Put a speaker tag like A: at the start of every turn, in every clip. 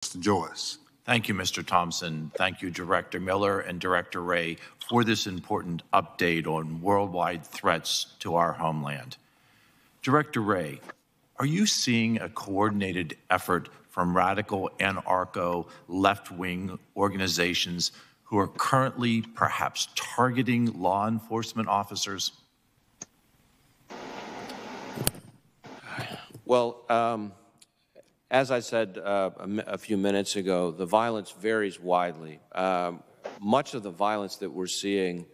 A: Joyce.
B: Thank you, Mr. Thompson. Thank you, Director Miller and Director Wray, for this important update on worldwide threats to our homeland. Director Wray, are you seeing a coordinated effort from radical anarcho left-wing organizations who are currently perhaps targeting law enforcement officers?
C: Well, as I said a few minutes ago, the violence varies widely. Much of the violence that we're seeing,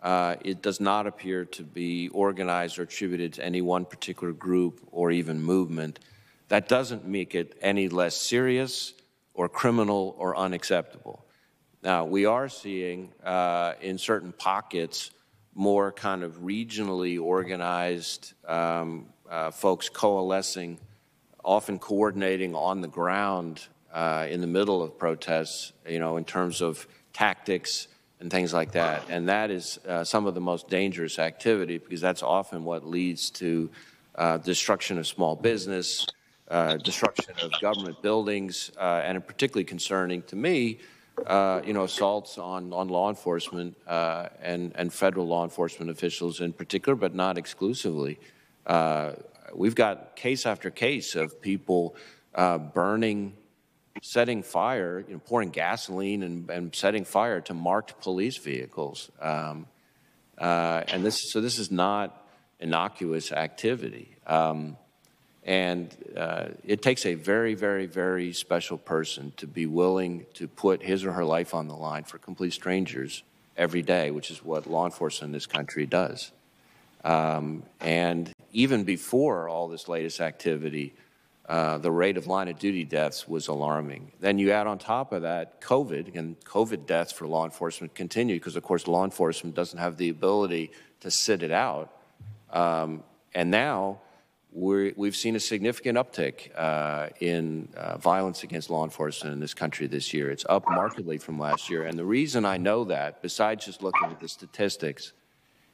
C: it does not appear to be organized or attributed to any one particular group or even movement. That doesn't make it any less serious or criminal or unacceptable. Now, we are seeing in certain pockets more kind of regionally organized folks coalescing, often coordinating on the ground in the middle of protests, in terms of tactics and things like that. And that is some of the most dangerous activity, because that's often what leads to destruction of small business, destruction of government buildings, and particularly concerning to me, assaults on law enforcement and federal law enforcement officials in particular, but not exclusively. We've got case after case of people burning, setting fire, pouring gasoline and setting fire to marked police vehicles. And this is not innocuous activity. And it takes a very, very, very special person to be willing to put his or her life on the line for complete strangers every day, which is what law enforcement in this country does. And even before all this latest activity, the rate of line-of-duty deaths was alarming. Then you add on top of that COVID, and COVID deaths for law enforcement continue because, of course, law enforcement doesn't have the ability to sit it out. And now we've seen a significant uptick in violence against law enforcement in this country this year. It's up markedly from last year. And the reason I know that, besides just looking at the statistics,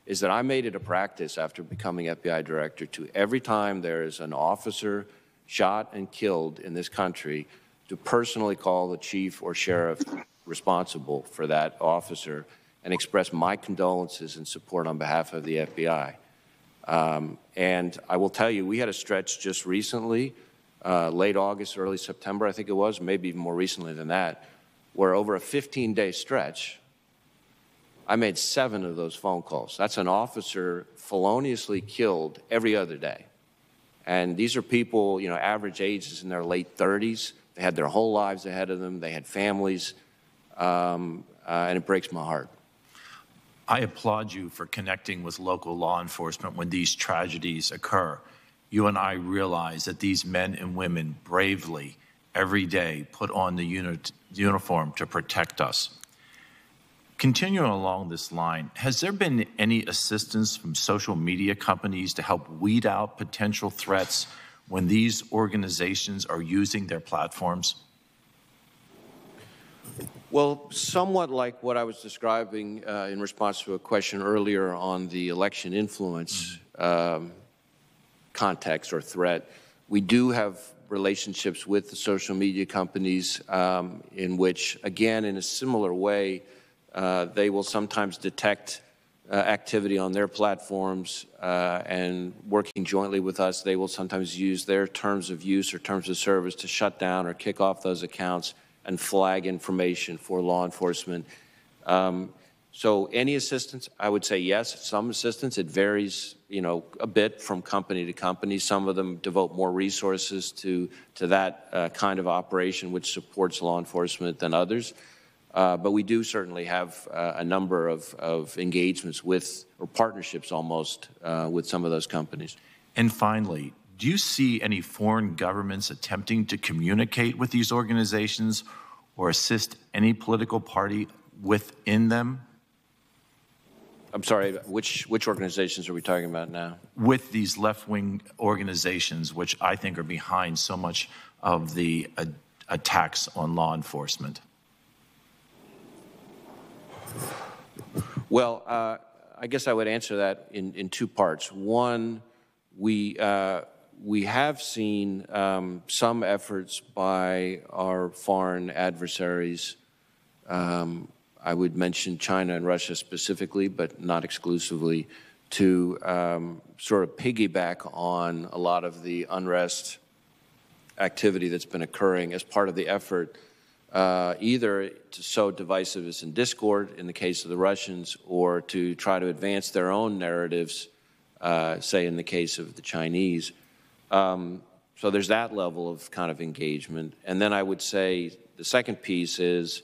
C: is that I made it a practice after becoming FBI director to, every time there is an officer shot and killed in this country, to personally call the chief or sheriff responsible for that officer and express my condolences and support on behalf of the FBI. And I will tell you, we had a stretch just recently, late August, early September, I think it was, maybe even more recently than that, where over a 15-day stretch, I made 7 of those phone calls. That's an officer feloniously killed every other day. And these are people, average age is in their late 30s. They had their whole lives ahead of them. They had families, and it breaks my heart.
B: I applaud you for connecting with local law enforcement when these tragedies occur. You and I realize that these men and women bravely, every day, put on the uniform to protect us. Continuing along this line, has there been any assistance from social media companies to help weed out potential threats when these organizations are using their platforms?
C: Well, somewhat like what I was describing in response to a question earlier on the election influence context or threat, we do have relationships with the social media companies in which, again, in a similar way, they will sometimes detect activity on their platforms, and working jointly with us, they will sometimes use their terms of use or terms of service to shut down or kick off those accounts and flag information for law enforcement. So any assistance, I would say yes. Some assistance, it varies, a bit from company to company. Some of them devote more resources to that kind of operation, which supports law enforcement, than others. But we do certainly have a number of engagements with, or partnerships almost, with some of those companies.
B: And finally, do you see any foreign governments attempting to communicate with these organizations or assist any political party within them?
C: I'm sorry, which organizations are we talking about now?
B: With these left-wing organizations, which I think are behind so much of the attacks on law enforcement. Well,
C: I guess I would answer that in 2 parts. One, we we have seen some efforts by our foreign adversaries. I would mention China and Russia specifically, but not exclusively, to sort of piggyback on a lot of the unrest activity that's been occurring as part of the effort, either to sow divisiveness and discord in the case of the Russians, or to try to advance their own narratives, say in the case of the Chinese. So there's that level of kind of engagement. And then I would say the second piece is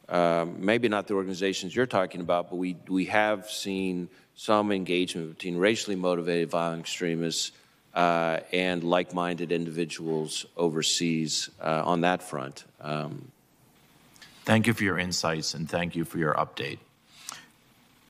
C: maybe not the organizations you're talking about, but we have seen some engagement between racially motivated violent extremists and like-minded individuals overseas on that front.
B: Thank you for your insights, and thank you for your update.